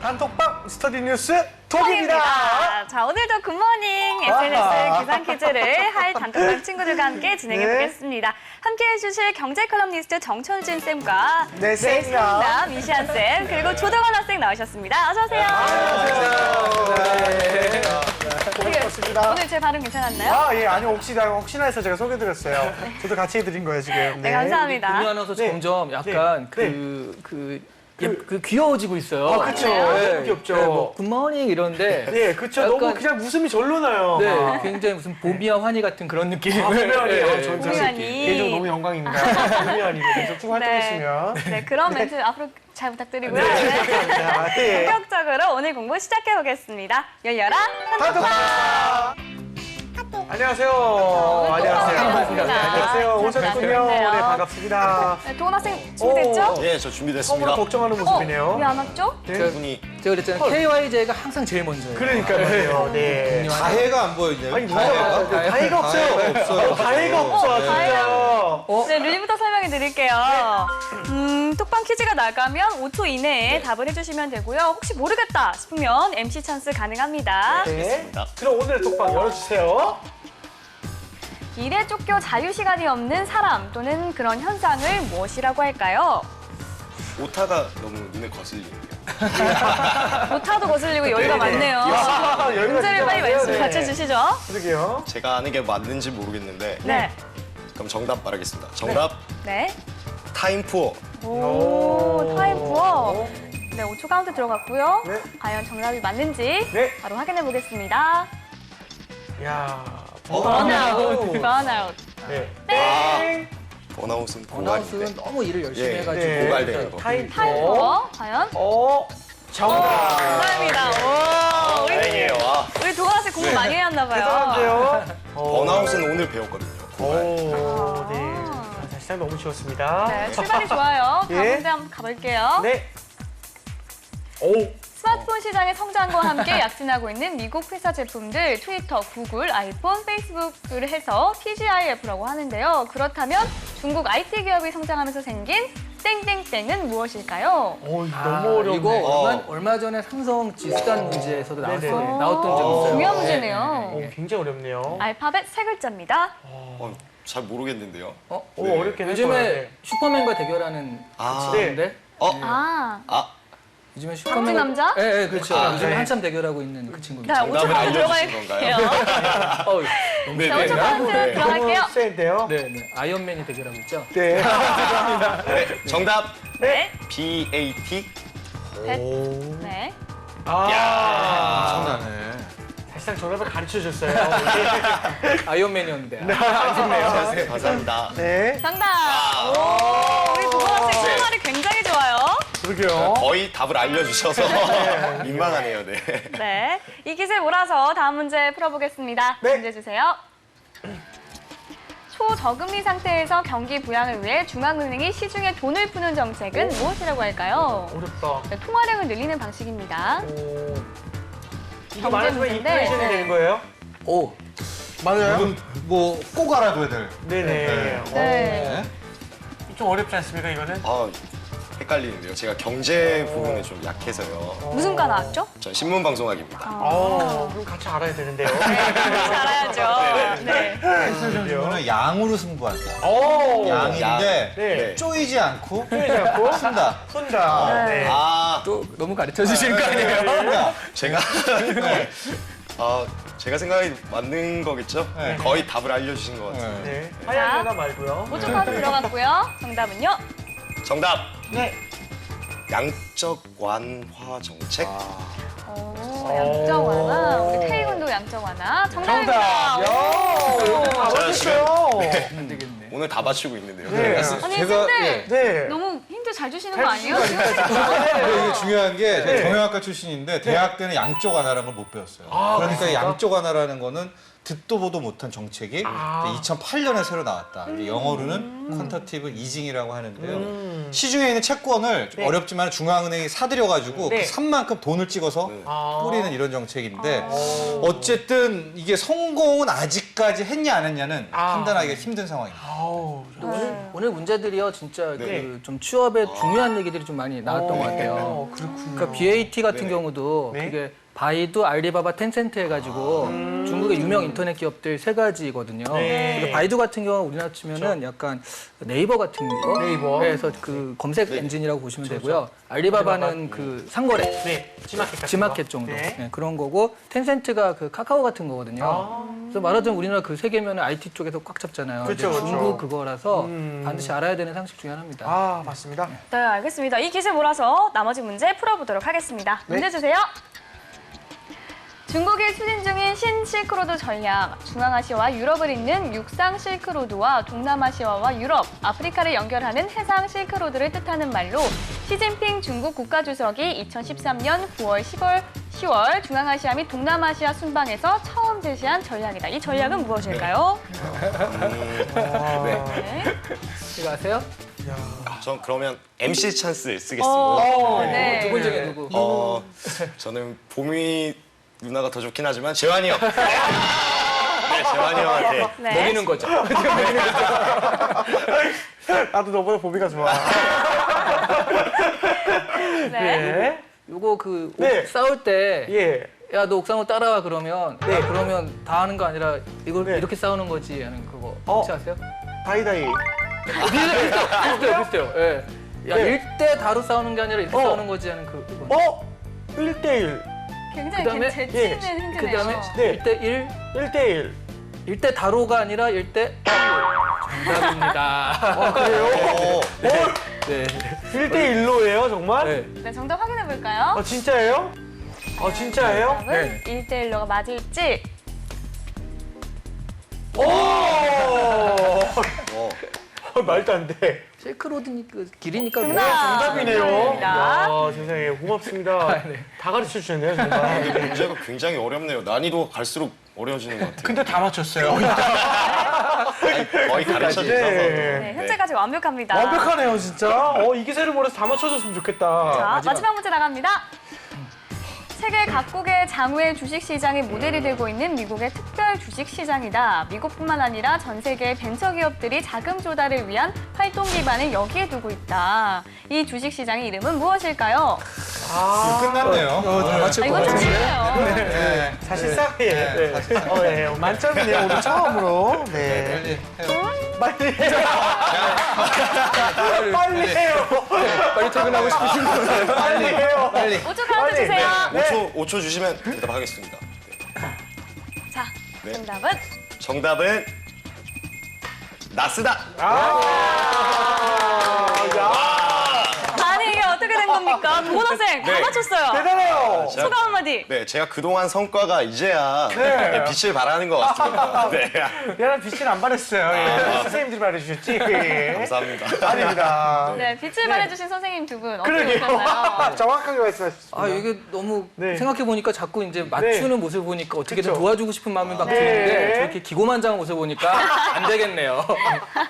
단톡방 스터디 뉴스 톡입니다. 자, 오늘도 굿모닝 SNS 기상 퀴즈를 할 단톡방 친구들과 함께 진행해 보겠습니다. 함께 해주실 경제 컬럼니스트 정철진 쌤과 네, 쌤이요. 상담 이시안 쌤 그리고 조덕원 학생 나오셨습니다. 어서 오세요. 반갑습니다. 오늘 제 발음 괜찮았나요? 아, 예, 아니요. 혹시나 해서 제가 소개해드렸어요. 저도 같이 해드린 거예요, 지금. 네, 감사합니다. 금요 아나운서 네. 점점 약간 그 귀여워지고 있어요. 아, 그쵸. 네. 귀엽죠. 네, 뭐 굿모닝 이런데. 네, 그쵸. 약간- 너무 그냥 웃음이 절로 나요. 네, 굉장히 무슨 봄이와 환희 같은 그런 느낌. 아, 분명히. 네. 전 봄이 사실 아니. 개인적으로 너무 영광입니다. 분명히 계속 쭉 활동했으면. 네, 그런 멘트 앞으로 잘 부탁드리고요. 네. 감사합니다. 네. 본격적으로 오늘 공부 시작해 보겠습니다. 열려라 단톡방! 안녕하세요. 안녕하세요. 반갑습니다. 안녕하세요. 오셨군요. 네, 네, 반갑습니다. 네, 도원 학생 준비됐죠? 예, 저 준비됐습니다. 처음으로 걱정하는 모습이네요. 왜 안 왔죠? 네. 분이 제가 그랬잖아요. KYJ가 항상 제일 먼저예요. 그러니까요. 네. 가해가 안 보이네요. 아니, 가해가 없어요. 가해가 없어, 진짜. 네, 룰부터 설명해 드릴게요. 톡방 퀴즈가 나가면 5초 이내에 답을 해주시면 되고요. 혹시 모르겠다 싶으면 MC 찬스 가능합니다. 네. 그럼 오늘의 톡방 열어주세요. 일에 쫓겨 자유시간이 없는 사람 또는 그런 현상을 무엇이라고 할까요? 오타가 너무 눈에 거슬리네요. 오타도 거슬리고 여유가 많네요. 여유가 문제를 진짜 빨리 많네요. 네. 맞춰주시죠. 그러게요. 제가 아는 게 맞는지 모르겠는데 네. 그럼 정답 말하겠습니다. 정답 네. 타임푸어. 오, 타임 부어. 네, 5초 카운트 들어갔고요. 네. 과연 정답이 맞는지 네. 바로 확인해 보겠습니다. 야. 번아웃. 번아웃. 네. 땡. 번아웃은 번아웃은 고갈인데. 너무 일을 열심히 예, 해가지고. 네. 고갈되는 거. 타임 타임. 부어. 과연? 정답. 감사합니다. 오, 다행이에요. 와. 우리 도원 학생 공부 많이 해왔나 봐요. 대단한데요. 번아웃은 오늘 배웠거든요. 고갈. 오, 네. 사실상 너무 쉬웠습니다. 네, 출발이 좋아요. 예. 다음 문제 한번 가볼게요. 네. 오. 스마트폰 시장의 성장과 함께 약진하고 있는 미국 회사 제품들 트위터, 구글, 아이폰, 페이스북을 해서 TGIF라고 하는데요. 그렇다면 중국 IT 기업이 성장하면서 생긴 땡땡땡은 무엇일까요? 오, 너무 어렵네. 이거 얼마 전에 삼성 지수단 문제에서도 네네네. 나왔던 적 있어요. 중요한 네. 문제네요. 오, 굉장히 어렵네요. 알파벳 세 글자입니다. 잘 모르겠는데요. 어? 오, 네. 어렵긴 할 요즘에 거예요. 슈퍼맨과 대결하는 아. 친구인데 아, 요즘에 박쥐 남자? 네, 그렇죠. 아, 요즘에 네. 한참 대결하고 있는 그 친구입니다. 자, 5초 정답을 카운트 알려주신 들어갈게요. 어우, 네, 자, 5초 카운트 들어갈게요. 너무 센데요? 네, 아이언맨이 대결하고 있죠. 네. 네, 정답 네. BAT. 뱃. 네. 엄청나네. 사실상 정답을 가르쳐 줬어요. 아이언맨이었는데. 아쉽네요. 감사합니다. 네. 정답. 오, 우리 도건 학생 실말이 굉장히 좋아요. 그러게요. 거의 답을 알려주셔서 민망하네요. 네. 네. 이 기세 몰아서 다음 문제 풀어보겠습니다. 네. 문제 주세요. 초저금리 상태에서 경기 부양을 위해 중앙은행이 시중에 돈을 푸는 정책은 무엇이라고 할까요? 어렵다. 네, 통화량을 늘리는 방식입니다. 오. 이거 경제 말하자면 문제인데, 인플레이션이 네. 되는 거예요? 오, 맞아요? 이건 꼭 알아둬야 될. 네네. 네. 좀 어렵지 않습니까, 이거는? 아, 헷갈리는데요. 제가 경제 부분에 좀 약해서요. 무슨 과 나왔죠? 전 신문방송학입니다. 그럼 같이 알아야 되는데요. 잘 알아야죠. 네. 이거는 양으로 승부한다. 오. 양인데 네. 쪼이지 않고 쪼이지 않고 푼다. 푼다. 네. 아, 또 너무 가르쳐 주시는 거 아니에요? 제가 제가 생각이 맞는 거겠죠? 네. 거의 답을 알려주신 것 같아요. 네. 하얀 거나 말고요. 5초 카운트 들어갔고요. 정답은요? 정답 네. 양적 완화 정책. 오, 양적 완화. 우리 태희군도 양적 완화. 정답입니다. 정답. 야, 오. 다 맞췄어요. 안 되겠네. 오늘 다 맞추고 있는데요. 네. 아니, 제가, 쌤들 네. 너무 힌트 잘 주시는 거 아니에요? 근데 이게 중요한 게 네. 경영학과 출신인데 대학 때는 양쪽 하나라는 걸 못 배웠어요. 그러니까 그렇습니까? 양쪽 하나라는 거는 듣도 보도 못한 정책이 2008년에 새로 나왔다. 이제 영어로는 퀀터티브 이징이라고 하는데요. 시중에 있는 채권을 좀 네. 어렵지만 중앙은행이 사들여가지고 네. 그 산만큼 돈을 찍어서 뿌리는 이런 정책인데 어쨌든 이게 성공은 아직까지 했냐 안 했냐는 판단하기가 힘든 상황입니다. 아우, 네. 오늘 문제들이요 진짜 네. 그 좀 취업에 중요한 얘기들이 좀 많이 나왔던 것 같아요. 그렇군요. 그러니까 BAT 같은 네네. 경우도 네. 그게 바이두, 알리바바, 텐센트 해가지고 중국의 유명 인터넷 기업들 세 가지거든요. 네. 그러니까 바이두 같은 경우 우리나라 치면은 약간 네이버 같은 거. 네이버. 그래서 그 검색 엔진이라고 보시면 되고요. 알리바바는 그 상거래. 네, 지마켓 같은 지마켓 거. 정도 네. 네, 그런 거고 텐센트가 그 카카오 같은 거거든요. 아. 그래서 말하자면 우리나라 그 세 개면 IT 쪽에서 꽉 잡잖아요. 그쵸, 근데 그쵸. 중국 그거라서 음. 반드시 알아야 되는 상식 중에 하나입니다. 아, 맞습니다. 네, 알겠습니다. 이 퀴즈 몰아서 나머지 문제 풀어보도록 하겠습니다. 네. 문제 주세요. 중국이 추진 중인 신실크로드 전략, 중앙아시아와 유럽을 잇는 육상 실크로드와 동남아시아와 유럽, 아프리카를 연결하는 해상 실크로드를 뜻하는 말로 시진핑 중국 국가주석이 2013년 9월, 10월 중앙아시아 및 동남아시아 순방에서 처음 제시한 전략이다. 이 전략은 무엇일까요? 네. 이거 아세요? 전 그러면 MC 찬스 쓰겠습니다. 네. 두 분 중에 누구? 저는 봄이 누나가 더 좋긴 하지만 재환이 형. 네, 재환이 형한테. 네. 먹이는 거죠. 나도 너보다 보비가 좋아. 네. 네. 요거 그 네. 옥 싸울 때 예. 야, 너 옥상으로 따라와 그러면 네. 야, 그러면 다 하는 거 아니라 이걸 네. 이렇게 싸우는 거지 하는 그거 혹시 아세요? 다이다이. 비슷해요. 예. 야, 네. 일대 다로 싸우는 게 아니라 이렇게 어. 싸우는 거지 하는 그거. 어? 1대1. 굉장히 그다음에- 재치 예. 있는 힌트네요. 그다음에 네. 1대1 1대1. 일대 다로가 아니라 일대 정답입니다. 그래요? 네. 1대1로예요, 정말? 네. 네, 정답 확인해 볼까요? 아, 진짜예요? 아, 진짜예요? 정답은 1대1로가 맞을지. 오! 어. 말도 안 돼. 실크로드니까 길이니까 뭐. 정답이네요. 정답입니다. 야, 세상에 고맙습니다. 네. 다 가르쳐 주셨네요, 정말. 문제가 굉장히 어렵네요. 난이도가 갈수록 어려워지는 것 같아요. 근데 다 맞췄어요. 거의 가르쳐 주셔서. 네, 현재까지 완벽합니다. 완벽하네요, 진짜. 이 기세를 몰아서 다 맞춰줬으면 좋겠다. 자, 마지막 문제 나갑니다. 세계 각국의 장외 주식시장이 모델이 되고 있는 미국의 특별 주식시장이다. 미국뿐만 아니라 전 세계의 벤처기업들이 자금 조달을 위한 활동 기반을 여기에 두고 있다. 이 주식시장의 이름은 무엇일까요? 끝났네요. 다 맞출 이건 좀 쉽네요. 네. 사실상, 예. 네. 만점이네요, 오늘 처음으로. 네. 빨리 해요. 빨리 해요. 빨리 퇴근하고 싶으신 분은 빨리 해요. 빨리. 5초 카운트 주세요. 5초 주시면 대답하겠습니다. 자, 네. 정답은? 정답은 나스닥. 아니, 이게 어떻게 된 겁니까? 도건학생 다 네. 맞췄어요. 대단해요. 제가- 소감 한마디. 네, 제가 그동안 성과가 이제야 네. 네, 빛을 발하는 것 같습니다. 네. 미안한 빛을 안 바랬어요. 예. 선생님들이 바래주셨지. 예. 감사합니다. 네, 아닙니다. 네. 빛을 발해주신 선생님 두 분 어떻게 그러게요. 보셨나요? 정확하게 말씀하셨습니다. 아, 이게 너무 네. 생각해보니까 자꾸 이제 맞추는 모습을 보니까 어떻게든 그쵸. 도와주고 싶은 마음이 막 네. 드는데 저렇게 기고만장한 모습을 보니까 안 되겠네요.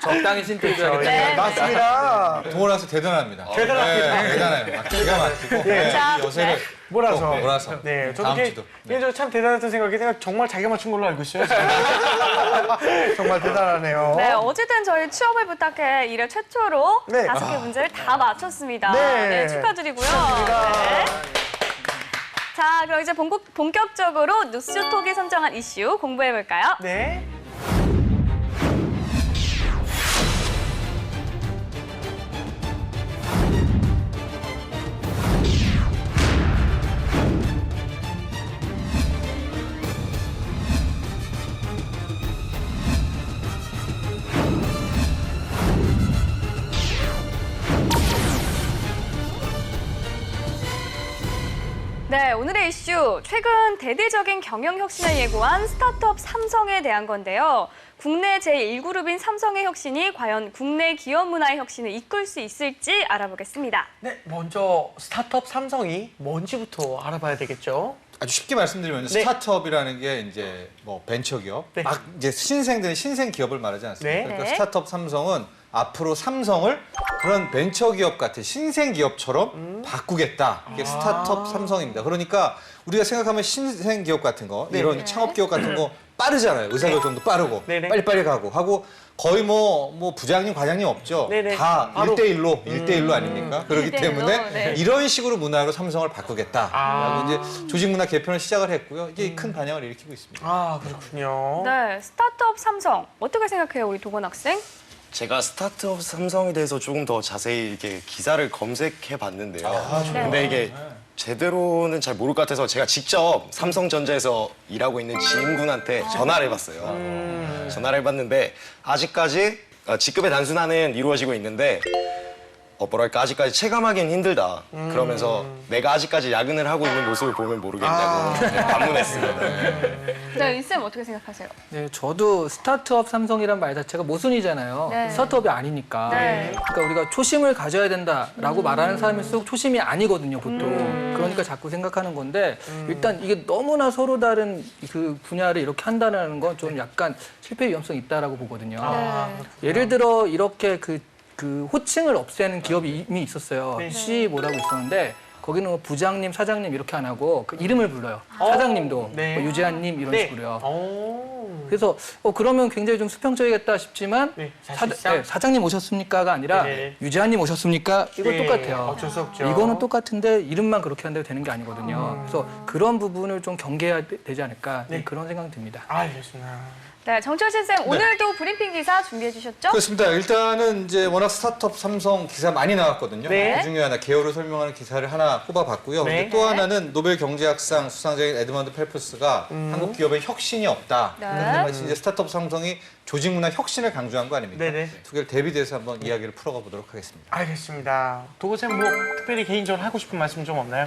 적당히 신태줘야겠다. 네. 맞습니다. 동원아서 대단합니다. 대단합니다. 네, 대단해요. 기가 막히고. 예. 자, 이 여세를 몰아서. 꼭 몰아서. 네, 저도 다음 이게 주도. 개인적으로 참 대단했던 생각이 내가 정말 자기가 맞춘 걸로 알고 있어요. 정말 대단하네요. 네, 어쨌든 저희 취업을 부탁해 1회 최초로 네. 5개 문제를 다 맞췄습니다. 네. 네, 축하드리고요. 축하드립니다. 네. 자, 그럼 이제 본격적으로 뉴스톡이 선정한 이슈 공부해볼까요? 네. 네, 오늘의 이슈. 최근 대대적인 경영 혁신을 예고한 스타트업 삼성에 대한 건데요. 국내 제1그룹인 삼성의 혁신이 과연 국내 기업 문화의 혁신을 이끌 수 있을지 알아보겠습니다. 네, 먼저 스타트업 삼성이 뭔지부터 알아봐야 되겠죠. 아주 쉽게 말씀드리면 네. 스타트업이라는 게 이제 뭐 벤처기업, 네. 막 이제 신생들은 신생 기업을 말하지 않습니까? 네. 그러니까 네. 스타트업 삼성은 앞으로 삼성을 그런 벤처기업 같은 신생 기업처럼 바꾸겠다. 이게 스타트업 삼성입니다. 그러니까 우리가 생각하면 신생 기업 같은 거, 네. 이런 네. 창업 기업 같은 거 빠르잖아요. 의사결정도 빠르고 네네. 빨리빨리 가고 하고 거의 뭐 부장님, 과장님 없죠. 네네. 다 바로. 1대1로 아닙니까? 그렇기 1대1로, 때문에 네. 이런 식으로 문화로 삼성을 바꾸겠다라고 아. 이제 조직 문화 개편을 시작을 했고요. 이게 큰 반향을 일으키고 있습니다. 아, 그렇군요. 네, 스타트업 삼성 어떻게 생각해요, 우리 도건 학생? 제가 스타트업 삼성에 대해서 조금 더 자세히 이렇게 기사를 검색해 봤는데요. 근데 이게 제대로는 잘 모를 것 같아서 제가 직접 삼성전자에서 일하고 있는 지인분한테 전화를 해봤어요. 전화를 해봤는데 아직까지 직급의 단순화는 이루어지고 있는데 뭐랄까 아직까지 체감하기는 힘들다. 그러면서 내가 아직까지 야근을 하고 있는 모습을 보면 모르겠냐고 반문했습니다. 네, 인쌤 어떻게 생각하세요? 네, 저도 스타트업 삼성이란 말 자체가 모순이잖아요. 네. 스타트업이 아니니까. 네. 그러니까 우리가 초심을 가져야 된다라고 말하는 사람일수록 초심이 아니거든요, 보통. 그러니까 자꾸 생각하는 건데 일단 이게 너무나 서로 다른 그 분야를 이렇게 한다는 건 좀 약간 실패 위험성이 있다라고 보거든요. 네. 예를 들어 이렇게 그 호칭을 없애는 기업이 이미 있었어요. 네. C 뭐라고 있었는데 거기는 뭐 부장님, 사장님 이렇게 안 하고 그 이름을 불러요. 사장님도 네. 뭐 유재한님 이런 네. 식으로요. 오. 그래서 그러면 굉장히 좀 수평적이겠다 싶지만 네, 사실상? 사장님 오셨습니까가 아니라 네네. 유재한님 오셨습니까? 이거 네, 똑같아요. 어쩔 수 없죠. 이거는 똑같은데 이름만 그렇게 한다고 되는 게 아니거든요. 그래서 그런 부분을 좀 경계해야 되지 않을까 네. 그런 생각이 듭니다. 알겠습니다. 네, 정철신 쌤 오늘도 브리핑 기사 준비해 주셨죠? 그렇습니다. 일단은 이제 워낙 스타트업 삼성 기사 많이 나왔거든요. 네. 그 중에 하나 개요를 설명하는 기사를 하나 뽑아봤고요. 네. 근데 또 하나는 노벨 경제학상 수상자인 에드먼드 펠프스가 한국 기업의 혁신이 없다. 네. 그런 말씀 이제 스타트업 삼성이 조직 문화 혁신을 강조한 거 아닙니까? 네네. 두 개를 대비돼서 한번 이야기를 풀어가 보도록 하겠습니다. 알겠습니다. 도고쌤 뭐 특별히 개인적으로 하고 싶은 말씀 좀 없나요?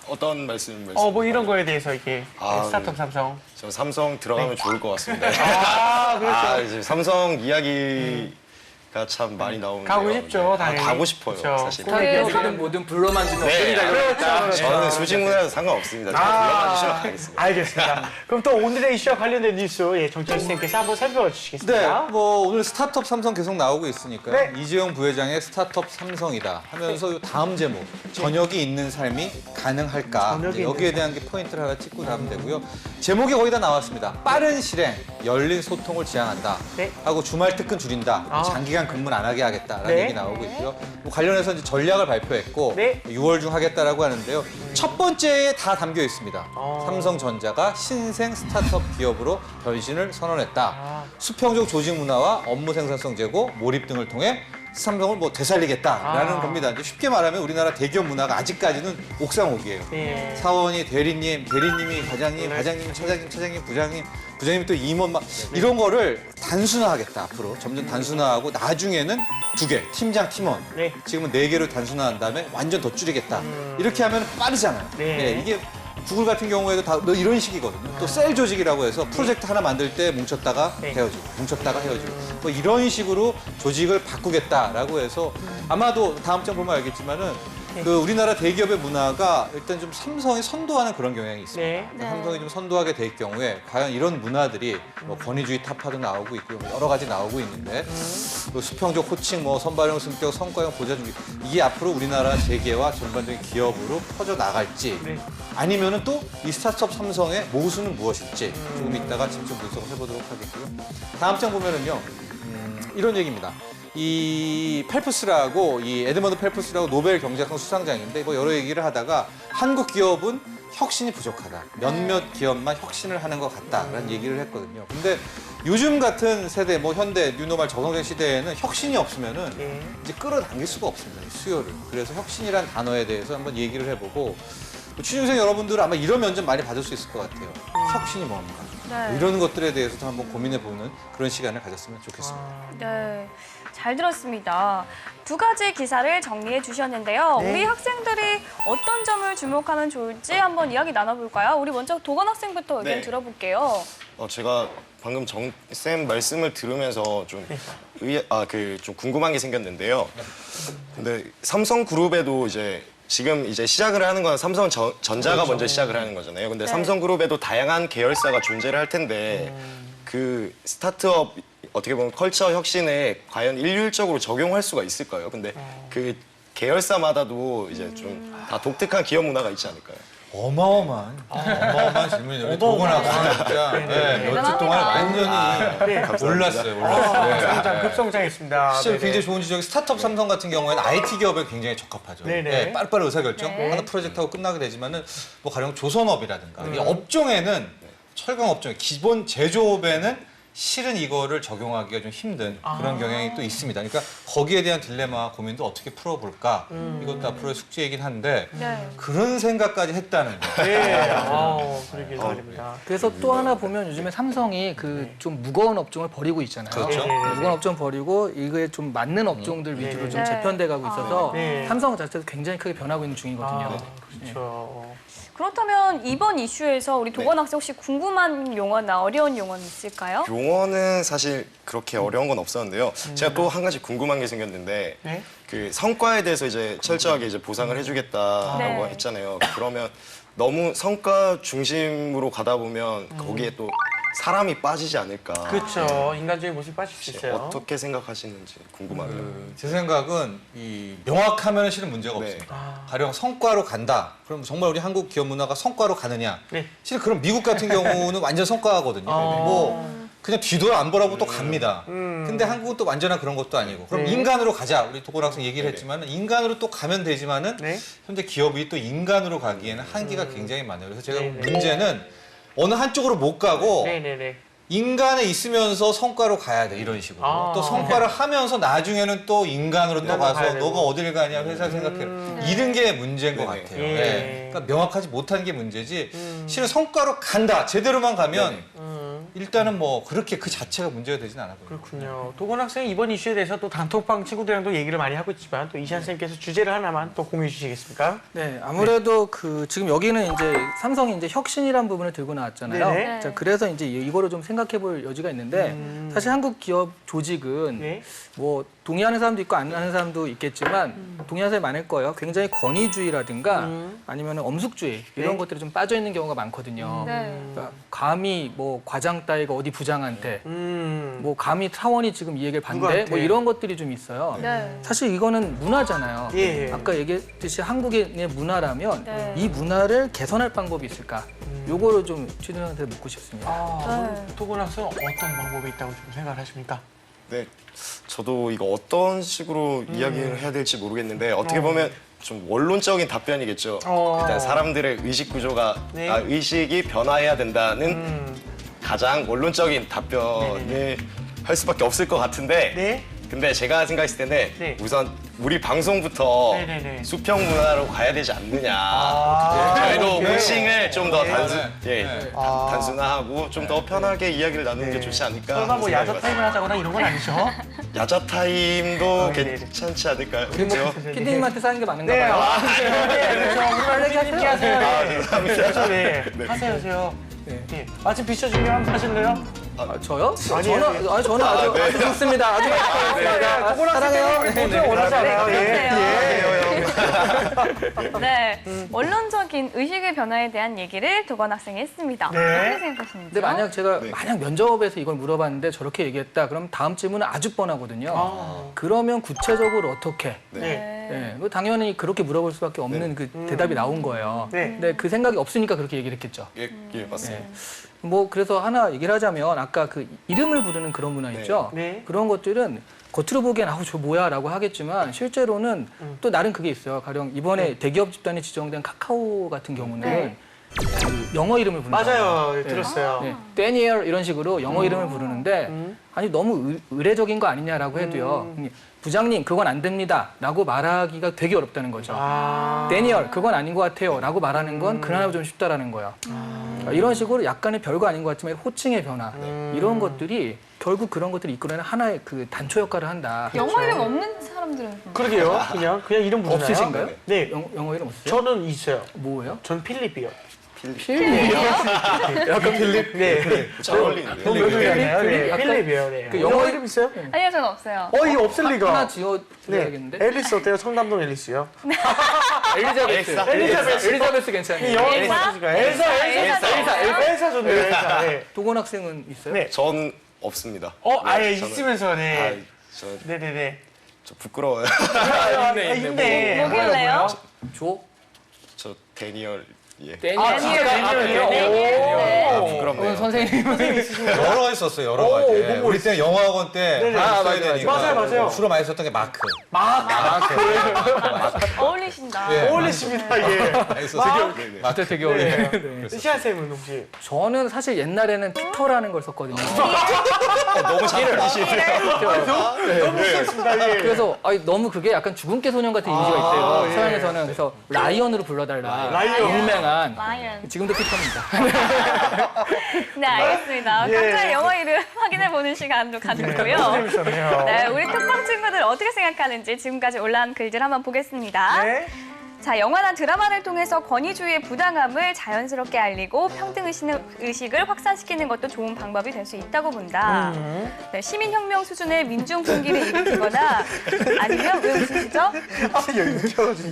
어떤 말씀? 뭐 이런 거에 대해서 이게 스타트업 네. 삼성. 저 삼성 들어가면 좋을 것 같습니다. 아, 그렇죠. 이제 삼성 이야기가 참 많이 나오는데 가고 싶죠, 당연히. 가고 싶어요, 그렇죠. 사실. 스타트업이든 뭐든 불러만 주면 없습니다. 그렇죠. 저는 수직 문화에서 상관없습니다. 그냥 불러만 주시면 가겠습니다. 알겠습니다. 그럼 또 오늘의 이슈와 관련된 뉴스 정철 쌤께서 한번 살펴주시겠습니까? 네, 뭐 오늘 스타트업 삼성 계속 나오고 있으니까요. 네. 이재용 부회장의 스타트업 삼성이다 하면서 이 다음 제목 저녁이 있는 삶이 가능할까? 저녁이 이제 여기에 대한 게 포인트를 하나 찍고 나면 되고요. 제목이 거의 다 나왔습니다. 빠른 실행, 열린 소통을 지향한다. 네. 하고 주말 특근 줄인다. 장기간 근무는 안 하게 하겠다라는 네. 얘기 나오고 있고요. 뭐 관련해서 이제 전략을 발표했고 네. 6월 중 하겠다라고 하는데요. 첫 번째에 다 담겨 있습니다. 삼성전자가 신생 스타트업 기업으로 변신을 선언했다. 수평적 조직 문화와 업무 생산성 제고, 몰입 등을 통해 삼성을 뭐 되살리겠다라는 겁니다. 이제 쉽게 말하면 우리나라 대기업 문화가 아직까지는 옥상옥이에요. 네. 사원이 대리님, 대리님이 과장님, 과장님, 차장님, 부장님, 부장님이 또 임원 막 이런 거를 단순화하겠다 앞으로 점점 단순화하고 나중에는 2개 팀장, 팀원 네. 지금은 4개로 단순화한 다음에 완전 더 줄이겠다 이렇게 하면 빠르잖아요. 네. 이게 구글 같은 경우에도 다 이런 식이거든요. 또 셀 조직이라고 해서 프로젝트 하나 만들 때 뭉쳤다가 네. 헤어지고 뭉쳤다가 헤어지고 뭐 이런 식으로 조직을 바꾸겠다라고 해서 아마도 다음 장 보면 알겠지만은 그 우리나라 대기업의 문화가 일단 좀 삼성이 선도하는 그런 경향이 있습니다. 네. 그러니까 삼성이 좀 선도하게 될 경우에 과연 이런 문화들이 뭐 권위주의 타파도 나오고 있고요. 뭐 여러 가지 나오고 있는데 그 수평적 호칭, 뭐 선발형 승격, 성과형 보자주기 이게 앞으로 우리나라 재계와 전반적인 기업으로 퍼져 나갈지 네. 아니면은 또 이 스타트업 삼성의 모수는 무엇일지 조금 이따가 직접 분석을 해보도록 하겠고요. 다음 장 보면은요 이런 얘기입니다. 이 펠프스라고 이 에드먼드 펠프스라고 노벨 경제학상 수상자인데 뭐 여러 얘기를 하다가 한국 기업은 혁신이 부족하다. 몇몇 기업만 혁신을 하는 것 같다라는 얘기를 했거든요. 근데 요즘 같은 세대, 뭐 현대, 뉴노멀 저성장 시대에는 혁신이 없으면은 네. 이제 끌어당길 수가 없습니다. 이 수요를. 그래서 혁신이란 단어에 대해서 한번 얘기를 해보고 취준생 여러분들은 아마 이런 면접 많이 받을 수 있을 것 같아요. 혁신이 뭡니까? 네. 이런 것들에 대해서도 한번 고민해보는 그런 시간을 가졌으면 좋겠습니다. 네, 잘 들었습니다. 2가지 기사를 정리해 주셨는데요. 네. 우리 학생들이 어떤 점을 주목하면 좋을지 한번 이야기 나눠볼까요? 우리 먼저 도건 학생부터 의견 네. 들어볼게요. 제가 방금 정쌤 말씀을 들으면서 좀 좀 궁금한 게 생겼는데요. 근데 삼성그룹에도 지금 시작을 하는 건 삼성전자가 먼저 시작을 하는 거잖아요. 근데 네. 삼성그룹에도 다양한 계열사가 존재를 할 텐데 그 스타트업 어떻게 보면 컬처 혁신에 과연 일률적으로 적용할 수가 있을까요? 근데 그 계열사마다도 이제 좀 다 독특한 기업 문화가 있지 않을까요? 어마어마한 질문이에요. 우리 도건 학생 진짜 몇 주 동안 완전히 올랐어요. 네. 성장, 급성장했습니다. 실제로 네네. 굉장히 좋은 지적이 스타트업 삼성 같은 경우에는 IT 기업에 굉장히 적합하죠. 네네. 네, 빠르빠르 의사결정, 네. 하나 프로젝트하고 끝나게 되지만은 뭐 가령 조선업이라든가 이 업종에는 철강 업종 기본 제조업에는 실은 이거를 적용하기가 좀 힘든 그런 경향이 또 있습니다. 그러니까 거기에 대한 딜레마와 고민도 어떻게 풀어볼까 이것도 앞으로의 숙제이긴 한데 네. 그런 생각까지 했다는 거. 네. 그러길 바랍니다. 그래서 또 하나 보면 요즘에 삼성이 그 좀 무거운 업종을 버리고 있잖아요. 그렇죠. 네네네. 무거운 업종 버리고 이거에 좀 맞는 업종들 위주로 좀 네. 재편돼 가고 있어서 네. 삼성 자체도 굉장히 크게 변하고 있는 중이거든요. 그렇죠. 그렇다면 이번 이슈에서 우리 도건 학생 혹시 궁금한 용어나 어려운 용어는 있을까요? 용어는 사실 그렇게 어려운 건 없었는데요. 제가 또 한 가지 궁금한 게 생겼는데 네. 그 성과에 대해서 이제 철저하게 이제 보상을 해주겠다라고 네. 했잖아요. 그러면 너무 성과 중심으로 가다 보면 거기에 또 사람이 빠지지 않을까. 그렇죠. 인간적인 모습이 빠질 수 있어요. 어떻게 생각하시는지 궁금합니다. 제 생각은 이 명확하면 실은 문제가 네. 없습니다. 가령 성과로 간다. 그럼 정말 우리 한국 기업 문화가 성과로 가느냐? 네. 실은 그럼 미국 같은 경우는 완전 성과거든요. 뭐 그냥 뒤도 안 보라고 또 갑니다. 근데 한국은 또 완전한 그런 것도 아니고. 그럼 네. 인간으로 가자. 우리 도건 학생 얘기를 했지만 인간으로 또 가면 되지만은 네. 현재 기업이 또 인간으로 가기에는 한계가 굉장히 많아요. 그래서 제가 네, 네. 문제는 어느 한쪽으로 못 가고 네네네. 인간에 있으면서 성과로 가야 돼 이런 식으로 또 성과를 하면서 나중에는 또 인간으로 또 인간으로 가서 가야 되고. 너가 어딜 가냐 회사 생각해 이런 게 문제인 것 네네. 같아요. 예. 네. 그러니까 명확하지 못한 게 문제지 실은 성과로 간다 제대로만 가면 네네. 일단은 뭐 그렇게 그 자체가 문제가 되진 않아 보여요. 그렇군요. 도건 학생이 이번 이슈에 대해서 또 단톡방 친구들이랑도 얘기를 많이 하고 있지만 또 이시안 선생님께서 주제를 하나만 또 공유해 주시겠습니까? 네, 아무래도 그 지금 여기는 이제 삼성이 이제 혁신이란 부분을 들고 나왔잖아요. 네네. 자, 그래서 이제 이거를 좀 생각해 볼 여지가 있는데 사실 한국 기업 조직은 네. 뭐 동의하는 사람도 있고 안 하는 사람도 있겠지만 동의하는 사람이 많을 거예요. 굉장히 권위주의라든가 아니면 엄숙주의 이런 네. 것들이 좀 빠져 있는 경우가 많거든요. 네. 그러니까 감히 뭐 과장 따위가 어디 부장한테 뭐 뭐 감히 사원이 지금 이 얘기를 반대 누구한테? 뭐 이런 것들이 좀 있어요. 네. 사실 이거는 문화잖아요. 예. 아까 얘기했듯이 한국의 문화라면 네. 이 문화를 개선할 방법이 있을까? 요거를 좀 취준생한테 묻고 싶습니다. 네. 도건 학생 어떤 방법이 있다고 좀 생각을 하십니까? 네, 저도 이거 어떤 식으로 이야기를 해야 될지 모르겠는데 어떻게 보면 좀 원론적인 답변이겠죠. 일단 사람들의 의식 구조가 네. 의식이 변화해야 된다는 가장 원론적인 답변을 할 수밖에 없을 것 같은데 네. 근데 제가 생각했을 때는 네. 우선 우리 방송부터 네네네. 수평 문화로 가야 되지 않느냐. 저희도 네. 호칭을 좀 더 네. 단순화하고 좀 더 편하게 이야기를 나누는 게 좋지 않을까. 설마 뭐 생각이 야자 들어요. 타임을 하자거나 이런 건 아니죠? 야자 타임도 네네. 괜찮지 않을까요? 그렇죠? 피디님한테 사는 게 맞는가 네. 봐요. 그렇죠. 우리 빨리 얘기 하세요. 죄송합니다. 그렇죠. 네. 하세요. 네. 마침 비춰 준비 한번 하실래요? 저요? 아니에요. 저는 아주 좋습니다. 아주 좋습니다. 사랑해요. 우리 모두 원하잖아요. 예. 네. 원론적인 의식의 변화에 대한 얘기를 도건 학생이 했습니다. 네. 어떻게 생각하시는지요? 근데 만약 제가 만약 면접에서 이걸 물어봤는데 저렇게 얘기했다. 그럼 다음 질문은 아주 뻔하거든요. 그러면 구체적으로 어떻게? 네. 네, 뭐 당연히 그렇게 물어볼 수밖에 없는 그 대답이 나온 거예요. 네. 근데 그 생각이 없으니까 그렇게 얘기를 했겠죠. 예, 맞습니다. 뭐 그래서 하나 얘기를 하자면 아까 그 이름을 부르는 그런 문화 있죠. 네. 그런 것들은 겉으로 보기엔 아우 저 뭐야라고 하겠지만 실제로는 또 나름 그게 있어요. 가령 이번에 대기업 집단에 지정된 카카오 같은 경우는 네. 그 영어 이름을 부른다. 맞아요. 들었어요. 네, 데니엘 이런 식으로 영어 이름을 부르는데 아니 너무 의례적인 거 아니냐라고 해도요. 부장님 그건 안 됩니다라고 말하기가 되게 어렵다는 거죠. 데니엘 그건 아닌 것 같아요라고 말하는 건 그나마 좀 쉽다라는 거예요. 그러니까 이런 식으로 약간의 별거 아닌 것 같지만 호칭의 변화 이런 것들이 결국 그런 것들이 이끌어내는 하나의 그 단초 역할을 한다. 영어 이름 없는 사람들은 그러게요. 그냥 이름 부르나요? 없으신가요? 네. 영어 이름 없으세요? 저는 있어요. 뭐예요? 전 필립이요. 필립이요? 약간 필립? 네. 잘 어울리는데요? 너무 연결이네요. 네. 약간 필립이요. 네. 그 영어 영어 이름 있어요? 아니요, 저는 없어요. 이거 없을 리가. 하나 네. 지어드려야겠는데. 앨리스 어때요? 청담동 앨리스요? 엘리자베스. 엘리자베스 괜찮아요. 영어 엘사? 맞으실까요? 엘사 좋네요. 엘사. 네. 도건 학생은 있어요? 네. 전 없습니다. 아예 저는- 있으면서 네. 저 네네네. 부끄러워요. 있네. 뭐길래요? 조? 저 데니얼 예. 데니얼. 부끄럽네요. 선생님. 여러 가지 썼어요, 여러 가지. 우리 때 영어학원 때 네네. 다 써야 맞아요, 되니까. 맞아요. 주로 많이 썼던 게 마크. 어울리신다. 예. 어울리십니다. 예. 많이 썼어요. 그때 되게 어려워요. 시한 쌤은 혹시 저는 사실 옛날에는 피터라는 걸 썼거든요. 너무 잘 어울리시네요. 너무 좋습니다. 예. 그래서 너무 그게 약간 죽음깨 소년 같은 이미지가 있대요. 예. 서양에서는. 그래서 라이언으로 불러달라. 라이언. 유명한. 라이언. 지금도 피터입니다. 네, 알겠습니다. 예. 각자의 영어 이름 확인해보는 시간도 가졌고요. 재밌었네요. 네, 우리 톡방 친구들 어떻게 생각하는지 지금까지 올라온 글들 한번 보겠습니다. 네. 자, 영화나 드라마를 통해서 권위주의의 부당함을 자연스럽게 알리고 평등의식을 확산시키는 것도 좋은 방법이 될 수 있다고 본다. 네, 시민혁명 수준의 민중 분기를 일으키거나 아니면 왜 웃으시죠?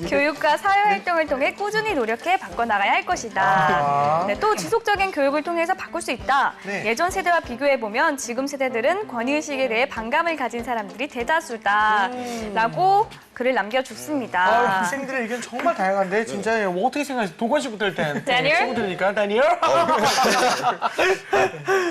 교육과 사회활동을 통해 꾸준히 노력해 바꿔나가야 할 것이다. 네, 또 지속적인 교육을 통해서 바꿀 수 있다. 네. 예전 세대와 비교해보면 지금 세대들은 권위의식에 대해 반감을 가진 사람들이 대다수다. 라고 글을 남겨줬습니다. 학생들의 의견 정말 다양한데 진짜 뭐 어떻게 생각하세요? 도건 씨부터 일단 다니엘? 친구들이니까 다니엘?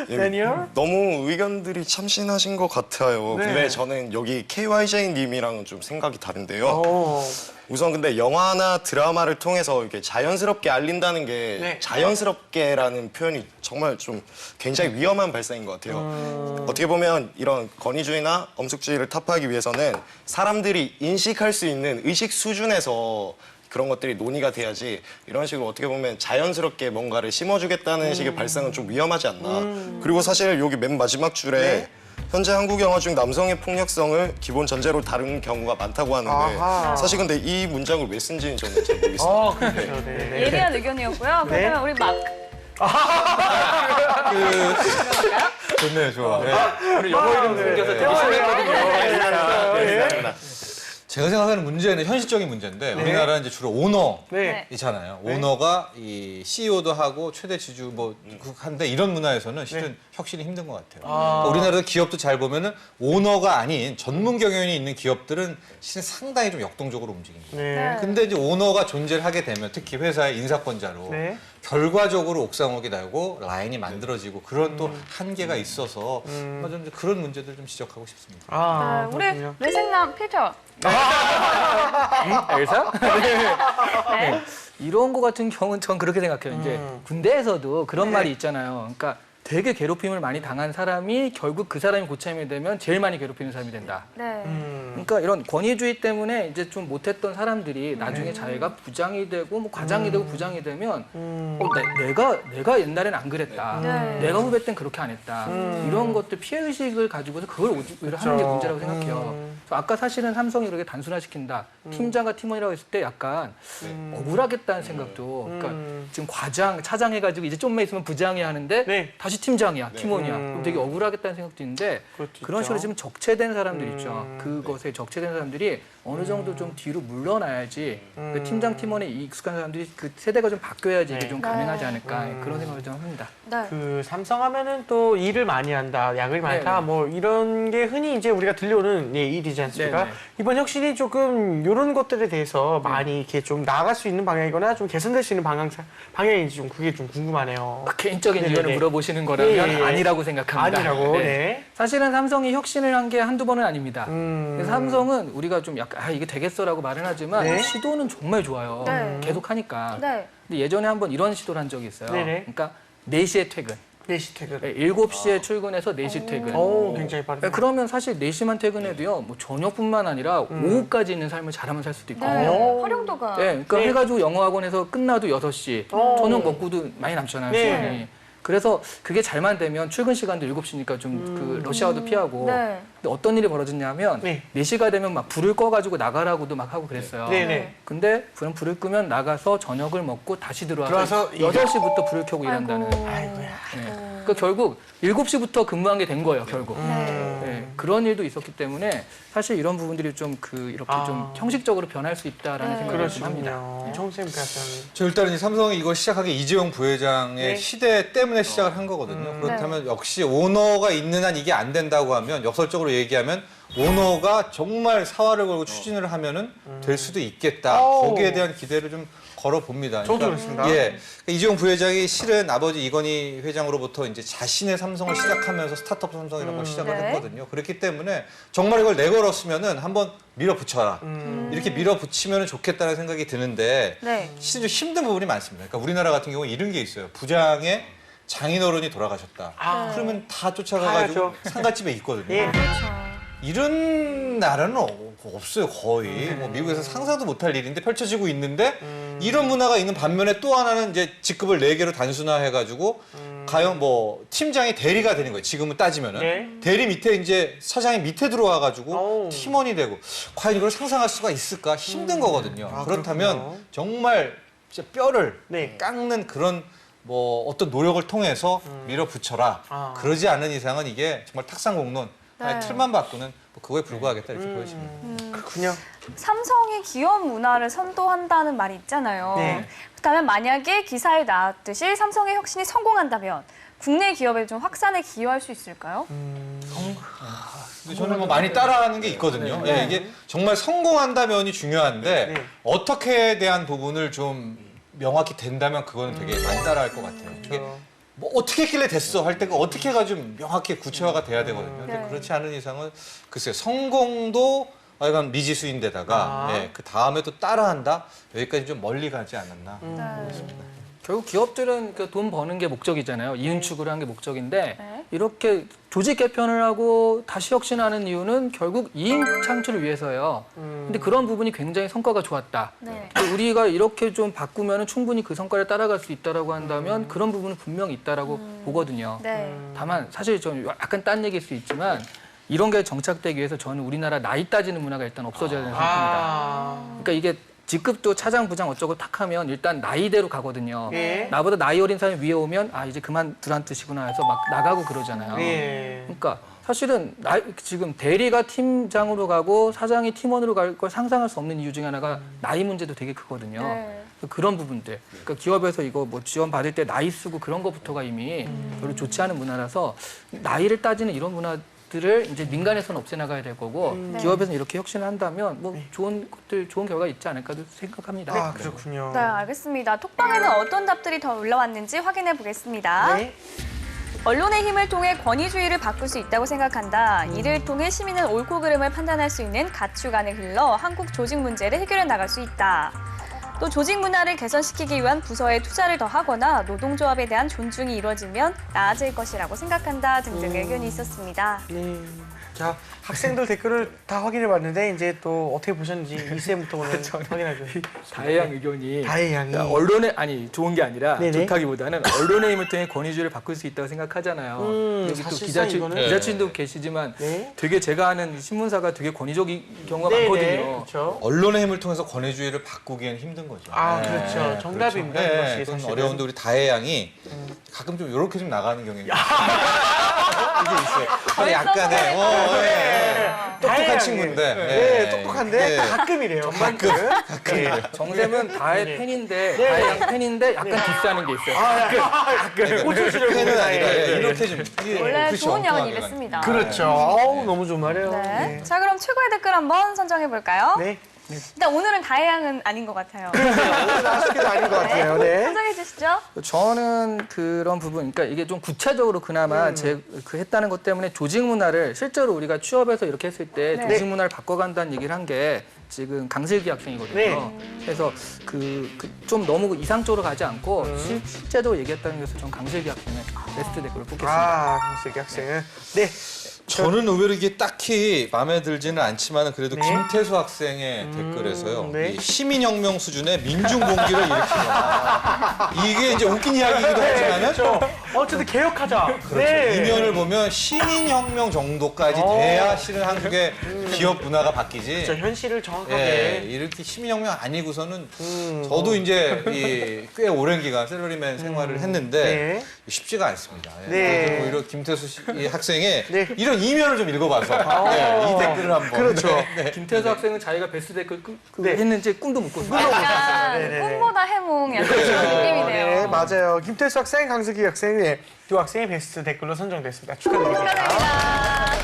다니엘? 너무 의견들이 참신하신 것 같아요. 네. 근데 저는 여기 KYJ님이랑은 좀 생각이 다른데요. 오. 우선 근데 영화나 드라마를 통해서 이렇게 자연스럽게 알린다는 게 네. 자연스럽게라는 표현이 정말 좀 굉장히 위험한 발상인 것 같아요. 어떻게 보면 이런 권위주의나 엄숙주의를 타파하기 위해서는 사람들이 인식할 수 있는 의식 수준에서 그런 것들이 논의가 돼야지 이런 식으로 어떻게 보면 자연스럽게 뭔가를 심어주겠다는 식의 발상은 좀 위험하지 않나. 그리고 사실 여기 맨 마지막 줄에 현재 한국 영화 중 남성의 폭력성을 기본 전제로 다루는 경우가 많다고 하는데 아하. 사실 근데 이 문장을 왜 쓴지는 저는 잘 모르겠습니다. 그렇죠. 네. 예리한 의견이었고요. 네. 그러면 우리 막 좋네요, 좋아. 네. 우리 영어 이름 생겨서 되게 네. 제가 생각하는 문제는 현실적인 문제인데 우리나라는 이제 주로 오너 네. 있잖아요. 오너가 이 CEO도 하고 최대 지주 뭐 한데 이런 문화에서는 실은 혁신이 힘든 것 같아요. 그러니까 우리나라도 기업도 잘 보면은 오너가 아닌 전문 경영이 있는 기업들은 실은 상당히 좀 역동적으로 움직입니다. 네. 근데 이제 오너가 존재를 하게 되면 특히 회사의 인사권자로 네. 결과적으로 옥상옥이 나고 라인이 만들어지고 그런 또 한계가 있어서 저는 이제 그런 문제들 좀 지적하고 싶습니다. 아, 우리 그렇군요. 뇌생남 피터. 엘사? 네. 이런 거 같은 경우는 전 그렇게 생각해요. 이제 군대에서도 그런 말이 있잖아요. 그러니까 되게 괴롭힘을 많이 당한 사람이 결국 그 사람이 고참이 되면 제일 많이 괴롭히는 사람이 된다. 네. 그러니까 이런 권위주의 때문에 이제 좀 못했던 사람들이 나중에 자기가 부장이 되고 뭐 과장이 되고 부장이 되면 내가 옛날엔 안 그랬다. 네. 내가 후배 땐 그렇게 안 했다. 이런 것들 피해 의식을 가지고서 그걸 오히려 하는 게 문제라고 생각해요. 그래서 아까 사실은 삼성이 이렇게 단순화시킨다. 팀장과 팀원이라고 했을 때 약간 억울하겠다는 생각도. 그러니까 지금 과장, 차장 해가지고 이제 좀만 있으면 부장이 하는데 네. 다시 팀장이야, 팀원이야. 그럼 되게 억울하겠다는 생각도 있는데 그것도 그런 있죠. 식으로 지금 적체된 사람들 있죠. 그것에 적체된 사람들이 어느 정도 좀 뒤로 물러나야지 그 팀장, 팀원에 익숙한 사람들이 그 세대가 좀 바뀌어야지 이게 좀 가능하지 않을까 그런 생각을 좀 합니다. 네. 그 삼성 하면은 또 일을 많이 한다, 야근이 많다, 뭐 이런 게 흔히 이제 우리가 들려오는 일이지 않습니까? 네네. 이번 혁신이 조금 이런 것들에 대해서 많이 이렇게 좀 나아갈 수 있는 방향이거나 좀 개선될 수 있는 방향인지 좀 그게 좀 궁금하네요. 개인적인 네네네. 의견을 물어보시는 거라면 예, 예. 아니라고 생각합니다. 아니라고, 네. 사실은 삼성이 혁신을 한 게 한두 번은 아닙니다. 그래서 삼성은 우리가 좀 약간 이게 되겠어라고 말은 하지만 네. 시도는 정말 좋아요. 네. 계속 하니까. 네. 근데 예전에 한번 이런 시도를 한 적이 있어요. 네네. 그러니까 4시에 퇴근. 4시 퇴근. 7시에 출근해서 4시 퇴근. 오, 굉장히 빠르다. 그러면 사실 4시만 퇴근해도요, 뭐 저녁뿐만 아니라 오후까지 있는 삶을 잘하면 살 수도 있고. 네. 요 활용도가. 네, 그러니까 네. 해가지고 영어학원에서 끝나도 6시, 저녁 먹고도 많이 남잖아요, 네. 시간이. 그래서 그게 잘만 되면 출근 시간도 7시니까 좀 그 러시아워도 피하고. 네. 근데 어떤 일이 벌어졌냐면 네. 4시가 되면 막 불을 꺼가지고 나가라고도 막 하고 그랬어요. 네네. 근데 불을 끄면 나가서 저녁을 먹고 다시 들어와서 들어와서 8시부터 불을 켜고 일한다는. 아이고야. 네. 그러니까 결국 7시부터 근무한 게 된 거예요, 결국. 네. 네, 그런 일도 있었기 때문에 사실 이런 부분들이 좀 이렇게 좀 형식적으로 변할 수 있다라는 네. 생각을 좀 합니다. 그렇군요. 정쌤 같은. 저 일단은 이 삼성이 이걸 시작하기 이재용 부회장의 네. 시대 때문에 시작을 한 거거든요. 그렇다면 역시 오너가 있는 한 이게 안 된다고 하면 역설적으로 얘기하면 오너가 정말 사활을 걸고 추진을 하면은 될 수도 있겠다. 오. 거기에 대한 기대를 좀 걸어봅니다. 저도 그렇습니다. 예, 이재용 부회장이 실은 아버지 이건희 회장으로부터 이제 자신의 삼성을 시작하면서 스타트업 삼성이라는 걸 시작을 네. 했거든요. 그렇기 때문에 정말 이걸 내걸었으면은 한번 밀어붙여라. 이렇게 밀어붙이면 좋겠다는 생각이 드는데 네. 실은 좀 힘든 부분이 많습니다. 그러니까 우리나라 같은 경우는 이런 게 있어요. 부장의 장인어른이 돌아가셨다. 아. 그러면 다 쫓아가가지고 가야죠. 상가집에 있거든요. 예. 그렇죠. 이런 나라는 없어요, 거의. 뭐 미국에서 상상도 못할 일인데 펼쳐지고 있는데 이런 문화가 있는 반면에 또 하나는 이제 직급을 4개로 단순화해가지고 가령 뭐 팀장이 대리가 되는 거예요. 지금은 따지면은 네. 대리 밑에 이제 사장이 밑에 들어와가지고 어우. 팀원이 되고 과연 이걸 상상할 수가 있을까 힘든 거거든요. 아, 그렇다면 그렇군요. 정말 진짜 뼈를 네. 깎는 그런 뭐 어떤 노력을 통해서 밀어붙여라. 아. 그러지 않는 이상은 이게 정말 탁상공론 하나의 네. 틀만 바꾸는 뭐 그거에 불과하겠다 이렇게 보여집니다. 그렇군요. 삼성이 기업 문화를 선도한다는 말이 있잖아요. 네. 그렇다면 만약에 기사에 나왔듯이 삼성의 혁신이 성공한다면 국내 기업의 좀 확산에 기여할 수 있을까요? 근데 저는 뭐 많이 따라하는 게 있거든요. 예, 이게 정말 성공한다면이 중요한데 네. 어떻게에 대한 부분을 좀 명확히 된다면 그거는 되게 많이 따라할 것 같아요. 이게 뭐 어떻게 했길래 됐어 할 때가 어떻게 해가 좀 명확히 구체화가 돼야 되거든요. 근데 네. 그렇지 않은 이상은 글쎄요 성공도 약간 미지수인데다가 예, 그 다음에 또 따라한다 여기까지 좀 멀리 가지 않았나. 네. 결국 기업들은 그 돈 버는 게 목적이잖아요. 이윤축을 하는 게 목적인데 네. 이렇게 조직 개편을 하고 다시 혁신하는 이유는 결국 이익 창출을 위해서예요. 근데 그런 부분이 굉장히 성과가 좋았다. 네. 근데 우리가 이렇게 좀 바꾸면 충분히 그 성과를 따라갈 수 있다라고 한다면 그런 부분은 분명히 있다라고 보거든요. 네. 다만 사실 좀 약간 딴 얘기일 수 있지만 이런 게 정착되기 위해서 저는 우리나라 나이 따지는 문화가 일단 없어져야 된다고 생각합니다. 아. 그러니까 이게 직급도 차장, 부장 어쩌고 탁 하면 일단 나이대로 가거든요. 예. 나보다 나이 어린 사람이 위에 오면 아 이제 그만두란 뜻이구나 해서 막 나가고 그러잖아요. 예. 그러니까 사실은 지금 대리가 팀장으로 가고 사장이 팀원으로 갈 걸 상상할 수 없는 이유 중에 하나가 나이 문제도 되게 크거든요. 네. 그런 부분들. 그러니까 기업에서 이거 뭐 지원 받을 때 나이 쓰고 그런 것부터가 이미 별로 좋지 않은 문화라서 나이를 따지는 이런 문화들을 이제 민간에서는 없애나가야 될 거고 기업에서는 이렇게 혁신을 한다면 뭐 좋은 것들, 좋은 결과가 있지 않을까도 생각합니다. 아, 그렇군요. 네, 알겠습니다. 톡방에는 어떤 답들이 더 올라왔는지 확인해 보겠습니다. 네. 언론의 힘을 통해 권위주의를 바꿀 수 있다고 생각한다. 이를 통해 시민은 옳고 그름을 판단할 수 있는 가치관을 길러 한국 조직 문제를 해결해 나갈 수 있다. 또 조직 문화를 개선시키기 위한 부서에 투자를 더 하거나 노동조합에 대한 존중이 이루어지면 나아질 것이라고 생각한다 등등 의견이 있었습니다. 네. 자, 학생들 댓글을 다 확인해봤는데 이제 또 어떻게 보셨는지 이쌤부터 오늘 확인하죠. 다양한 의견이 다양히. 그러니까 언론의 아니 좋은 게 아니라 네네. 좋다기보다는 언론의 힘을 통해 권위주의를 바꿀 수 있다고 생각하잖아요. 여기 또 사실상 이거는- 기자진도 계시지만 네. 되게 제가 아는 신문사가 되게 권위적인 경우가 네, 많거든요. 네, 그렇죠. 언론의 힘을 통해서 권위주의를 바꾸기엔 힘든 거죠. 아, 그렇죠. 정답입니다, 그렇죠. 그것이 네, 그건 사실은. 어려운데 우리 다혜 양이 가끔 좀 이렇게 좀 나가는 경향이 이게 있어요. 아니, 약간의 똑똑한 친구인데. 네, 똑똑한데 네. 가끔이래요. 가끔. 네. 정샘은 다의 네. 팬인데 네. 다의 팬인데 약간 디스하는 게 있어요. 가끔. 꽂혀주려고 팬은 아니라 네. 이렇게 좀 원래 그렇죠, 좋은 양은 엉뚱하게 이랬습니다. 그렇죠. 어우, 너무 좋은 말이에요. 네. 자, 그럼 최고의 댓글 한번 선정해 볼까요? 네. 일단 오늘은 다혜양은 아닌 것 같아요. 오늘 아쉽게도 아닌 것 같아요. 네. 선정해 주시죠. 저는 그런 부분, 그러니까 이게 좀 구체적으로 그나마 제 그 했다는 것 때문에 조직 문화를 실제로 우리가 취업해서 이렇게 했을 때 네. 조직 문화를 바꿔간다는 얘기를 한 게 지금 강슬기 학생이거든요. 네. 그래서 좀 너무 이상적으로 가지 않고 실제적으로 얘기했다는 것을 전 강슬기 학생을 베스트 댓글로 뽑겠습니다. 아, 강슬기 학생은. 네. 저는 의외로 이게 딱히 마음에 들지는 않지만 그래도 네. 김태수 학생의 댓글에서요. 네. 이 시민혁명 수준의 민중봉기를 일으키거나 이게 이제 웃긴 이야기이기도 하지만은 그렇죠. 어쨌든 개혁하자. 그렇죠. 이면을 보면 시민혁명 정도까지 돼야 실은 한국의 기업 문화가 바뀌지. 저 현실을 예, 정확하게. 이렇게 시민혁명 아니고서는 저도 이제 꽤 오랜 기간 셀러리맨 생활을 했는데 네. 쉽지가 않습니다. 예. 네. 저는 오히려 김태수 이 학생의 네. 이런 이면을 좀 읽어봐서 네, 이 댓글을 한번. 그렇죠. 네. 김태수 학생은 자기가 베스트 댓글 네. 했는지 꿈도 못 꿨어요. 약간 네네네. 꿈보다 해몽 약간 그런 느낌이네요. 네, 맞아요. 김태수 학생, 강슬기 학생, 네. 두 학생이 베스트 댓글로 선정됐습니다. 축하드립니다. 축하드립니다.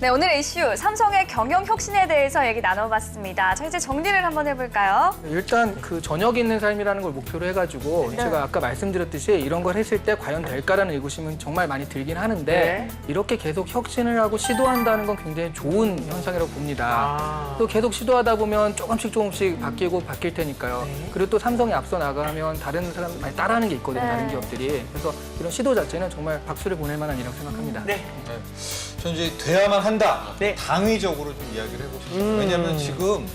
네, 오늘의 이슈 삼성의 경영 혁신에 대해서 얘기 나눠봤습니다. 자, 이제 정리를 한번 해볼까요? 일단 그 저녁 있는 삶이라는 걸 목표로 해가지고 제가 아까 말씀드렸듯이 이런 걸 했을 때 과연 될까라는 의구심은 정말 많이 들긴 하는데 네. 이렇게 계속 혁신을 하고 시도한다는 건 굉장히 좋은 현상이라고 봅니다. 아. 또 계속 시도하다 보면 조금씩 바뀌고 바뀔 테니까요. 네. 그리고 또 삼성이 앞서 나가면 다른 사람 많이 따라하는 게 있거든요. 네. 다른 기업들이. 그래서 이런 시도 자체는 정말 박수를 보낼 만한 일이라고 생각합니다. 네. 전 이제 돼야만 한다. 네. 당위적으로 좀 이야기를 해보고 싶어요. 왜냐하면 지금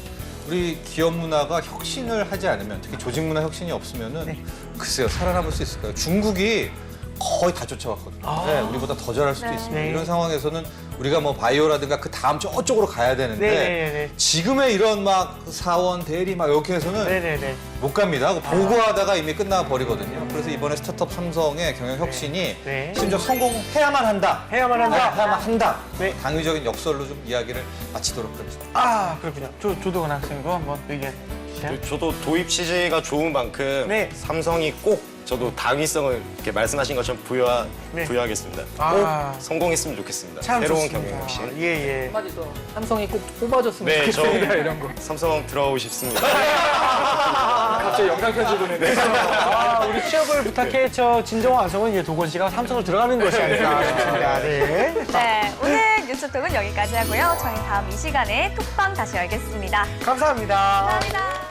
우리 기업 문화가 혁신을 하지 않으면, 특히 조직 문화 혁신이 없으면은 글쎄요, 살아남을 수 있을까요? 중국이 거의 다 쫓아왔거든요. 네, 우리보다 더 잘할 수도 네. 있습니다. 네. 이런 상황에서는 우리가 뭐 바이오라든가 그 다음 저쪽으로 가야 되는데 네네네. 지금의 이런 막 사원, 대리 막 이렇게 해서는 네네네. 못 갑니다. 보고하다가 이미 끝나버리거든요. 그래서 이번에 스타트업 삼성의 경영 혁신이 네. 심지어 성공해야만 한다. 해야만 한다. 네, 해야만 한다. 네. 당위적인 역설로 좀 이야기를 마치도록 하겠습니다. 아, 그렇군요. 조도건 학생도 한번 의견 주세요. 저도 도입 취지가 좋은 만큼 네. 삼성이 꼭 저도 당위성을 이렇게 말씀하신 것처럼 네. 부여하겠습니다. 아. 꼭 성공했으면 좋겠습니다. 참 새로운 좋습니다. 경영 혁신. 예, 예. 한마디 더 삼성이 꼭 뽑아줬으면 네, 좋겠습니다. 이런 거. 삼성 들어오고 싶습니다. 갑자기 영상 편지 보내네. 아, 우리 취업을 부탁해 저 진정호 안성은 이제 도건 씨가 삼성을 들어가는 것이 아닐까 싶습니다. 네. 네, 오늘 뉴스톡은 여기까지 하고요. 저희 다음 이 시간에 톡방 다시 열겠습니다. 감사합니다. 감사합니다.